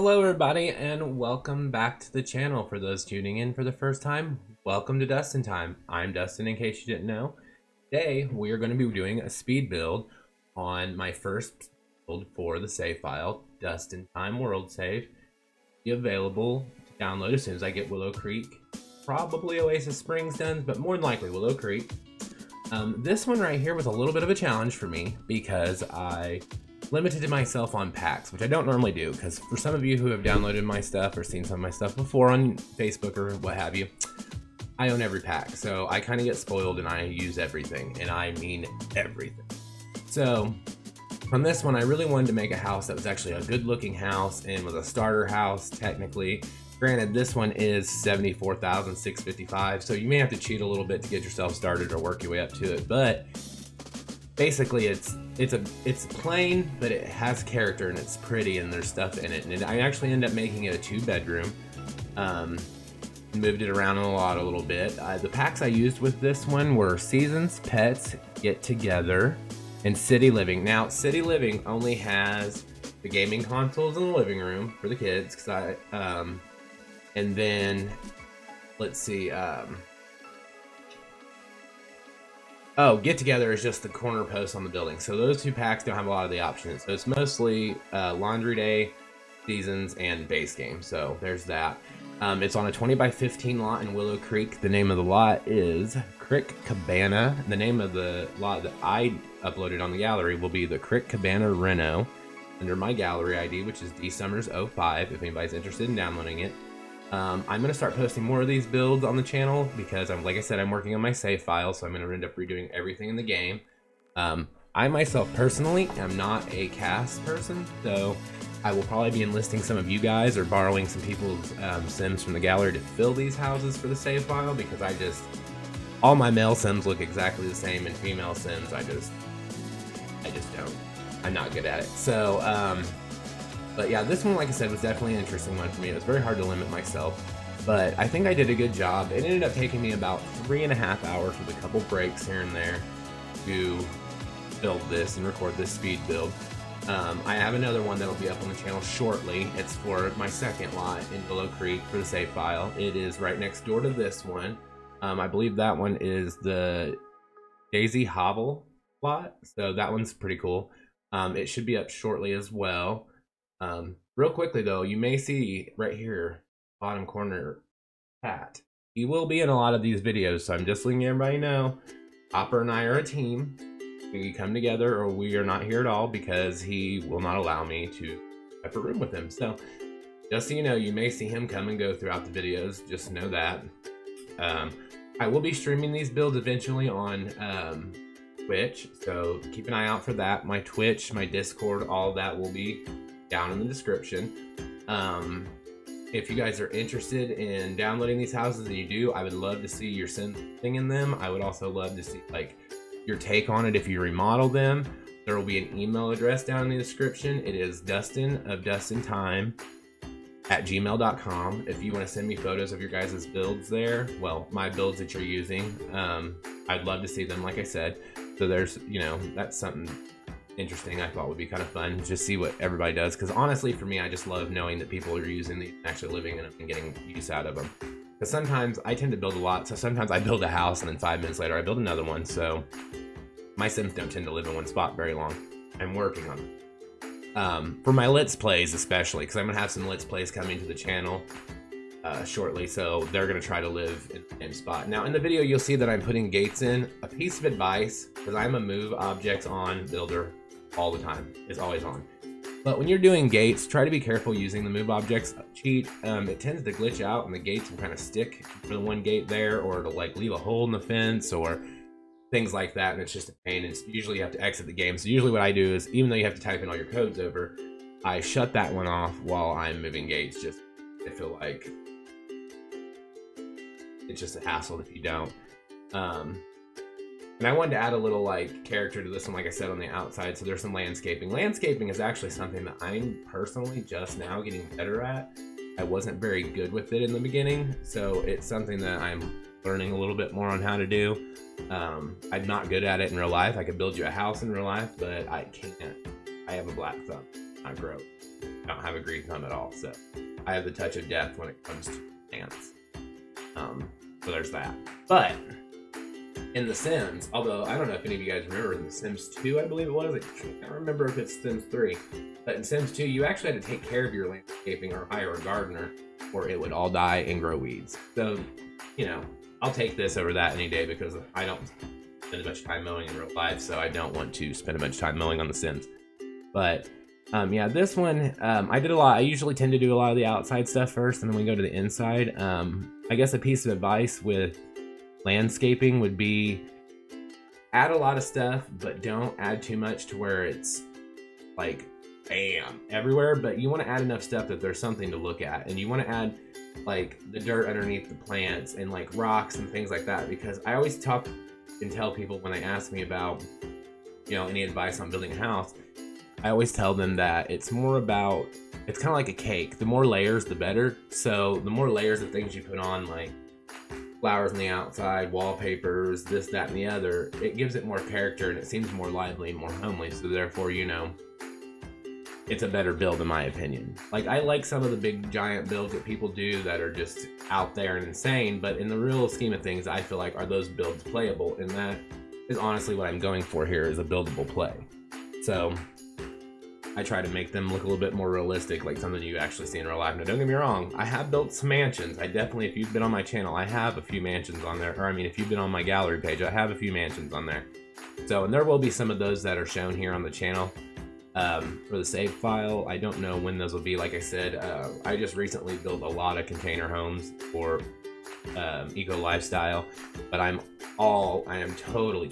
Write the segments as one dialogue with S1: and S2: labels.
S1: Hello everybody and welcome back to the channel. For those tuning in for the first time, welcome to Dustin Time. I'm Dustin, in case you didn't know. Today we are going to be doing a speed build on my first build for the save file, DustinTime World Save. Be available to download as soon as I get Willow Creek, probably Oasis Springs done, but more than likely Willow Creek. This one right here was a little bit of a challenge for me because I limited myself on packs, which I don't normally do, because for some of you who have downloaded my stuff or seen some of my stuff before on Facebook or what have you, I own every pack, so I kind of get spoiled and I use everything, and I mean everything. So on this one, I really wanted to make a house that was actually a good looking house and was a starter house technically. Granted, this one is 74,655, so you may have to cheat a little bit to get yourself started or work your way up to it, but basically it's plain, but it has character and it's pretty and there's stuff in it. And I actually ended up making it a 2-bedroom. Moved it around a little bit. The packs I used with this one were Seasons, Pets, Get Together, and City Living. Now, City Living only has the gaming consoles in the living room for the kids, because and then let's see. Oh, Get Together is just the corner post on the building. So those two packs don't have a lot of the options. So it's mostly Laundry Day, Seasons, and base game. So there's that. It's on a 20 by 15 lot in Willow Creek. The name of the lot is Crick Cabana. The name of the lot that I uploaded on the gallery will be the Crick Cabana Reno under my gallery ID, which is dsummers05, if anybody's interested in downloading it. I'm going to start posting more of these builds on the channel because, like I said, I'm working on my save file, so I'm going to end up redoing everything in the game. I myself personally am not a cast person, so I will probably be enlisting some of you guys or borrowing some people's sims from the gallery to fill these houses for the save file, because all my male sims look exactly the same, and female sims I just don't. I'm not good at it. So but yeah, this one, like I said, was definitely an interesting one for me. It was very hard to limit myself, but I think I did a good job. It ended up taking me about 3.5 hours with a couple breaks here and there to build this and record this speed build. I have another one that'll be up on the channel shortly. It's for my second lot in Willow Creek for the save file. It is right next door to this one. I believe that one is the Daisy Hovel lot, so that one's pretty cool. It should be up shortly as well. Real quickly though, you may see right here, bottom corner, Pat. He will be in a lot of these videos, so I'm just letting everybody know, Hopper and I are a team. We come together or we are not here at all, because he will not allow me to have a room with him. So just so you know, you may see him come and go throughout the videos, just know that. I will be streaming these builds eventually on Twitch, so keep an eye out for that. My Twitch, my Discord, all of that will be down in the description. If you guys are interested in downloading these houses, and you do, I would love to see your sim thing in them. I would also love to see like your take on it if you remodel them. There will be an email address down in the description. It is Dustin of DustinTime@gmail.com. If you want to send me photos of your guys' builds there, well, my builds that you're using, I'd love to see them, like I said. So there's, that's something interesting I thought would be kind of fun, just see what everybody does, because honestly for me, I just love knowing that people are using these, actually living in them and getting use out of them. Because sometimes I tend to build a lot, so sometimes I build a house and then 5 minutes later I build another one, so my sims don't tend to live in one spot very long. I'm working on them. For my Let's Plays especially, because I'm going to have some Let's Plays coming to the channel shortly, so they're going to try to live in the same spot. Now in the video you'll see that I'm putting gates in. A piece of advice, because I'm a move objects on builder all the time, it's always on. But when you're doing gates, try to be careful using the move objects cheat. It tends to glitch out and the gates will kind of stick for the one gate there, or to like leave a hole in the fence or things like that, and it's just a pain. It's usually you have to exit the game. So usually what I do is, even though you have to type in all your codes over, I shut that one off while I'm moving gates. Just, I feel like it's just a hassle if you don't. And I wanted to add a little like character to this one, like I said, on the outside. So there's some landscaping. Landscaping is actually something that I'm personally just now getting better at. I wasn't very good with it in the beginning, so it's something that I'm learning a little bit more on how to do. I'm not good at it in real life. I could build you a house in real life, but I can't. I have a black thumb. I broke. don't have a green thumb at all, so I have the touch of death when it comes to plants. So there's that. But in The Sims, although I don't know if any of you guys remember in The Sims 2, I believe it was. I can't remember if it's Sims 3. But in Sims 2, you actually had to take care of your landscaping or hire a gardener, or it would all die and grow weeds. So, you know, I'll take this over that any day because I don't spend as much time mowing in real life, so I don't want to spend as much time mowing on The Sims. But yeah, this one, I did a lot. I usually tend to do a lot of the outside stuff first, and then we go to the inside. I guess a piece of advice with landscaping would be add a lot of stuff, but don't add too much to where it's like bam everywhere. But you want to add enough stuff that there's something to look at, and you want to add like the dirt underneath the plants and like rocks and things like that, because I always talk and tell people when they ask me about, you know, any advice on building a house, I always tell them that it's more about, it's kind of like a cake. The more layers, the better. So the more layers of things you put on, like flowers on the outside, wallpapers, this, that, and the other, it gives it more character and it seems more lively and more homely. So therefore, you know, it's a better build in my opinion. Like, I like some of the big giant builds that people do that are just out there and insane, but in the real scheme of things, I feel like, are those builds playable? And that is honestly what I'm going for here, is a buildable play. So I try to make them look a little bit more realistic, like something you actually see in real life. Now, don't get me wrong, I have built some mansions. I definitely, if you've been on my channel, I have a few mansions on there. Or I mean, if you've been on my gallery page, I have a few mansions on there. So, and there will be some of those that are shown here on the channel for the save file. I don't know when those will be. Like I said, I just recently built a lot of container homes for eco lifestyle, but I am totally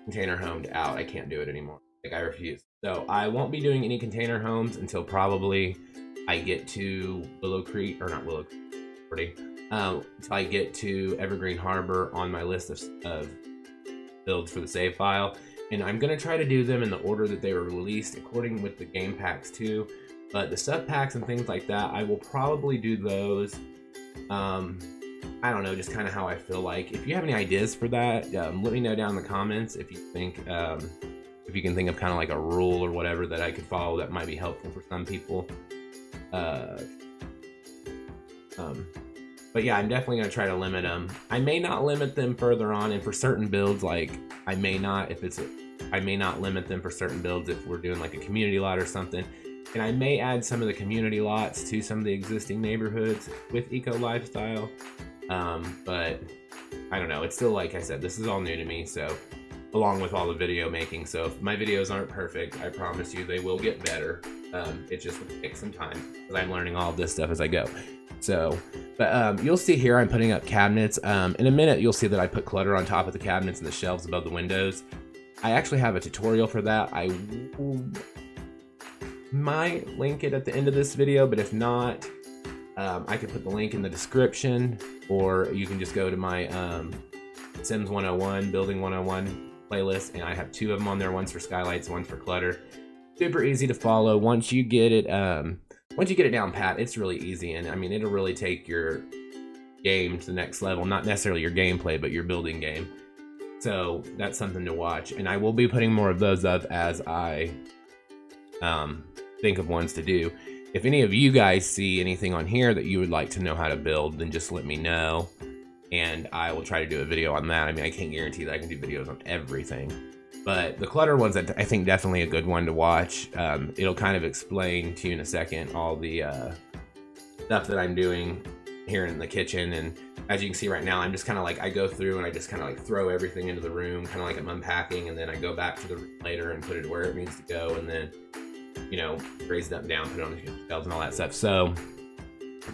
S1: container homed out. I can't do it anymore. Like, I refuse. So I won't be doing any container homes until probably I get to Willow Creek, or not Willow Creek, until I get to Evergreen Harbor on my list of builds for the save file. And I'm gonna try to do them in the order that they were released, according with the game packs too. But the sub packs and things like that, I will probably do those. I don't know, just kind of how I feel like. If you have any ideas for that, let me know down in the comments if you think, if you can think of kind of like a rule or whatever that I could follow that might be helpful for some people. But yeah, I'm definitely gonna try to limit them. I may not limit them further on, and for certain builds, like I may not limit them for certain builds if we're doing like a community lot or something. And I may add some of the community lots to some of the existing neighborhoods with eco lifestyle. But I don't know, it's still, like I said, this is all new to me, so along with all the video making. So if my videos aren't perfect, I promise you they will get better. It just will take some time because I'm learning all of this stuff as I go. So, but you'll see here I'm putting up cabinets. In a minute, you'll see that I put clutter on top of the cabinets and the shelves above the windows. I actually have a tutorial for that. I might link it at the end of this video, but if not, I could put the link in the description, or you can just go to my Sims 101, Building 101 playlist, and I have two of them on there. One's for skylights, one's for clutter. Super easy to follow. Once you get it down pat, it's really easy, and I mean, it'll really take your game to the next level. Not necessarily your gameplay, but your building game. So that's something to watch, and I will be putting more of those up as I think of ones to do. If any of you guys see anything on here that you would like to know how to build, then just let me know, and I will try to do a video on that. I mean, I can't guarantee that I can do videos on everything, but the clutter one's, I think, definitely a good one to watch. It'll kind of explain to you in a second all the stuff that I'm doing here in the kitchen. And as you can see right now, I'm just kind of like, I go through and I just kind of like throw everything into the room, kind of like I'm unpacking, and then I go back to the room later and put it where it needs to go, and then, you know, raise it up and down, put it on the shelves and all that stuff. So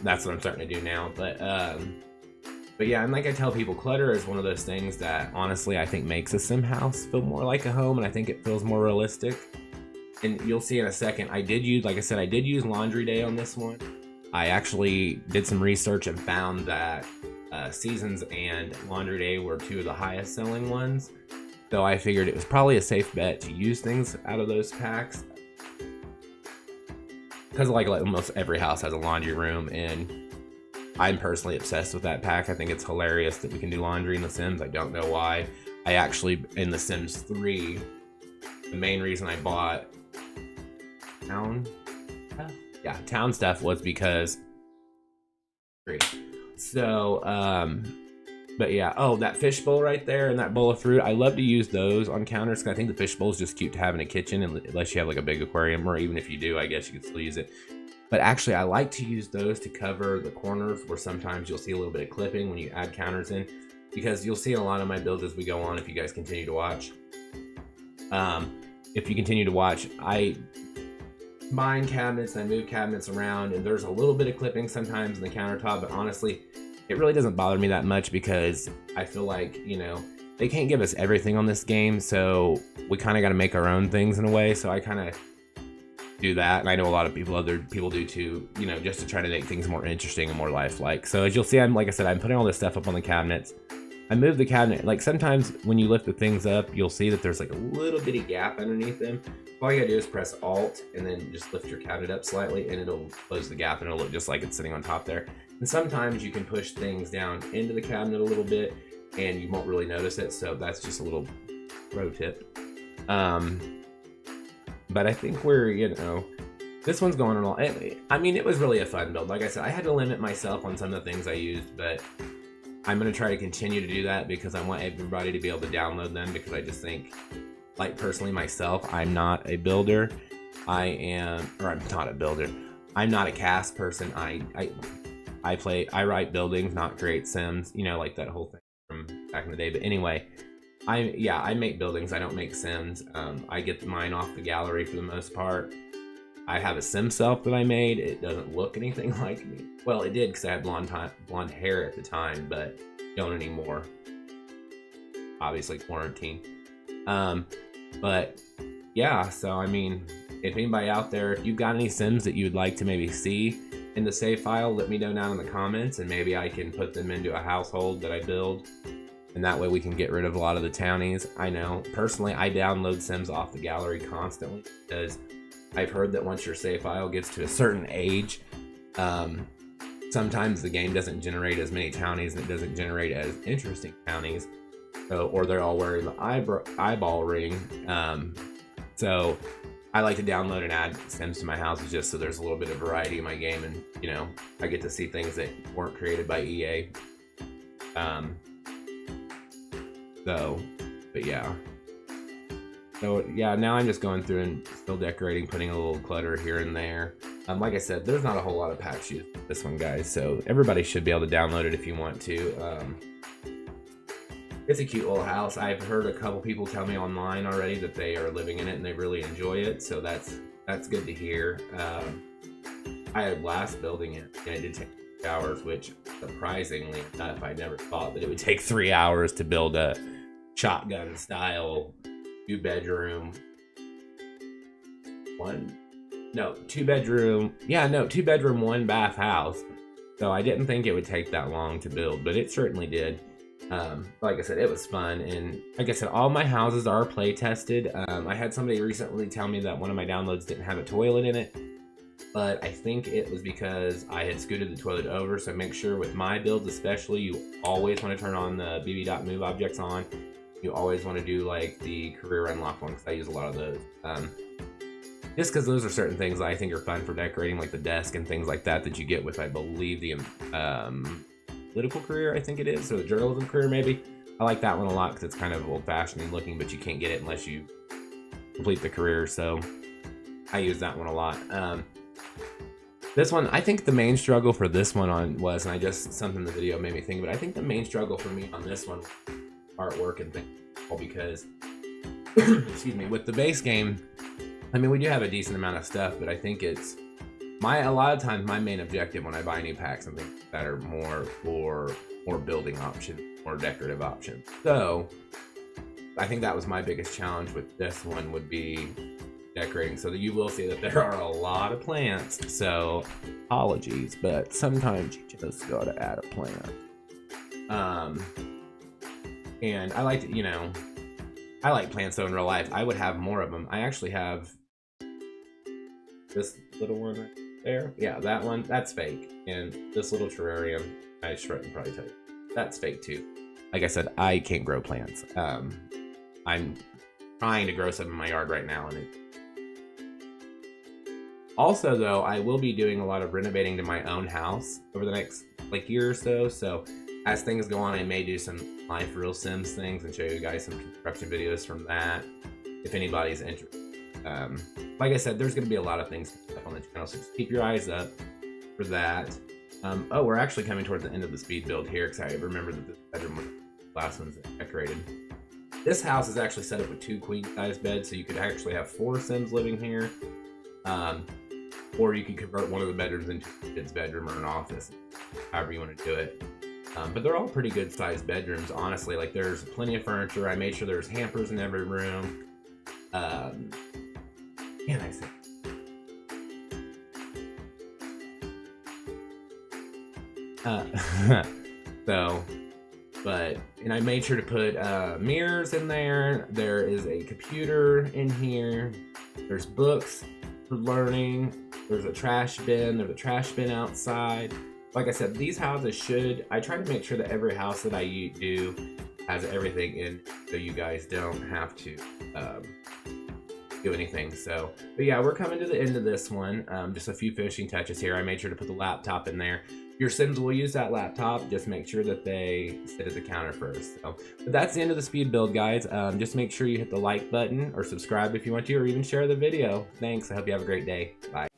S1: that's what I'm starting to do now. But yeah, and like I tell people, clutter is one of those things that honestly I think makes a sim house feel more like a home, and I think it feels more realistic. And you'll see in a second, I did use Laundry Day on this one. I actually did some research and found that Seasons and Laundry Day were two of the highest selling ones. So I figured it was probably a safe bet to use things out of those packs, because like almost every house has a laundry room, and I'm personally obsessed with that pack. I think it's hilarious that we can do laundry in The Sims. I don't know why. I actually, in The Sims 3, the main reason I bought town stuff. Yeah, town stuff was because so but yeah, oh, that fish bowl right there and that bowl of fruit, I love to use those on counters because I think the fish bowl is just cute to have in a kitchen, unless you have like a big aquarium, or even if you do, I guess you can still use it. But actually, I like to use those to cover the corners where sometimes you'll see a little bit of clipping when you add counters in, because you'll see a lot of my builds as we go on if you guys continue to watch. If you continue to watch, I combine cabinets and I move cabinets around, and there's a little bit of clipping sometimes in the countertop, but honestly, it really doesn't bother me that much because I feel like, you know, they can't give us everything on this game, so we kind of got to make our own things in a way. So I kind of do that, and I know a lot of other people do too, you know, just to try to make things more interesting and more lifelike. So as you'll see, like I said, I'm putting all this stuff up on the cabinets. I move the cabinet, like sometimes when you lift the things up, you'll see that there's like a little bitty gap underneath them. All you gotta do is press Alt and then just lift your cabinet up slightly, and it'll close the gap and it'll look just like it's sitting on top there. And sometimes you can push things down into the cabinet a little bit and you won't really notice it. So that's just a little pro tip. But I think we're, you know, this one's going on all, I mean, it was really a fun build. Like I said, I had to limit myself on some of the things I used, but I'm going to try to continue to do that because I want everybody to be able to download them, because I just think, like personally myself, I'm not a builder. I'm not a builder. I'm not a cast person. I write buildings, not create sims, you know, like that whole thing from back in the day. But anyway, I make buildings. I don't make sims. I get mine off the gallery for the most part. I have a sim self that I made. It doesn't look anything like me. Well, it did because I had blonde hair at the time, but don't anymore. Obviously quarantine. But yeah, so I mean, if anybody out there, if you've got any sims that you would like to maybe see in the save file, let me know down in the comments, and maybe I can put them into a household that I build. And that way we can get rid of a lot of the townies. I know, personally, I download sims off the gallery constantly because I've heard that once your save file gets to a certain age, sometimes the game doesn't generate as many townies and it doesn't generate as interesting townies. So, or they're all wearing the eyeball ring. So I like to download and add sims to my houses just so there's a little bit of variety in my game, and you know, I get to see things that weren't created by EA. But yeah. So yeah, now I'm just going through and still decorating, putting a little clutter here and there. Like I said, there's not a whole lot of patch use for this one, guys, so everybody should be able to download it if you want to. It's a cute little house. I've heard a couple people tell me online already that they are living in it and they really enjoy it, so that's good to hear. I had a blast building it, and it did take 3 hours, which surprisingly enough, I never thought that it would take 3 hours to build a shotgun style two bedroom, 1 bath house. So I didn't think it would take that long to build, but it certainly did. Like I said, it was fun, and like I said, all my houses are play tested. I had somebody recently tell me that one of my downloads didn't have a toilet in it, but I think it was because I had scooted the toilet over. So make sure with my builds especially, you always want to turn on the bb.move objects on. You always want to do like the career unlock one, because I use a lot of those. Just because those are certain things that I think are fun for decorating, like the desk and things like that you get with, I believe, the political career, I think it is, or the journalism career maybe. I like that one a lot because it's kind of old-fashioned looking, but you can't get it unless you complete the career, so I use that one a lot. This one, I think the main struggle for this one was, and something in the video made me think, but I think the main struggle for me on this one, artwork and things, because, excuse me, with the base game, I mean, we do have a decent amount of stuff, but I think it's a lot of times my main objective when I buy new packs and things that are more for more building options, more decorative options. So I think that was my biggest challenge with this one, would be decorating. So that you will see that there are a lot of plants. So apologies, but sometimes you just gotta add a plant. And I like to, you know, I like plants though in real life. I would have more of them. I actually have this little one right there. Yeah, that one, that's fake. And this little terrarium, I shouldn't probably tell you, that's fake too. Like I said, I can't grow plants. I'm trying to grow some in my yard right now, and Also, though, I will be doing a lot of renovating to my own house over the next like year or so. So as things go on, I may do some live real Sims things and show you guys some construction videos from that if anybody's interested. Like I said, there's going to be a lot of things up on the channel, so just keep your eyes up for that. Oh, we're actually coming towards the end of the speed build here because I remember that this bedroom was the last one's decorated. This house is actually set up with 2 queen-size beds, so you could actually have 4 Sims living here. Or you can convert one of the bedrooms into a kid's bedroom or an office, however you want to do it. But they're all pretty good sized bedrooms, honestly. Like, there's plenty of furniture. I made sure there's hampers in every room. And I said, and I made sure to put mirrors in there. There is a computer in here. There's books for learning. There's a trash bin. There's a trash bin outside. Like I said, these houses I try to make sure that every house that I do has everything in, so you guys don't have to do anything. So, but yeah, we're coming to the end of this one. Just a few finishing touches here. I made sure to put the laptop in there. Your Sims will use that laptop. Just make sure that they sit at the counter first. So, but that's the end of the speed build, guys. Just make sure you hit the like button or subscribe if you want to, or even share the video. Thanks. I hope you have a great day. Bye.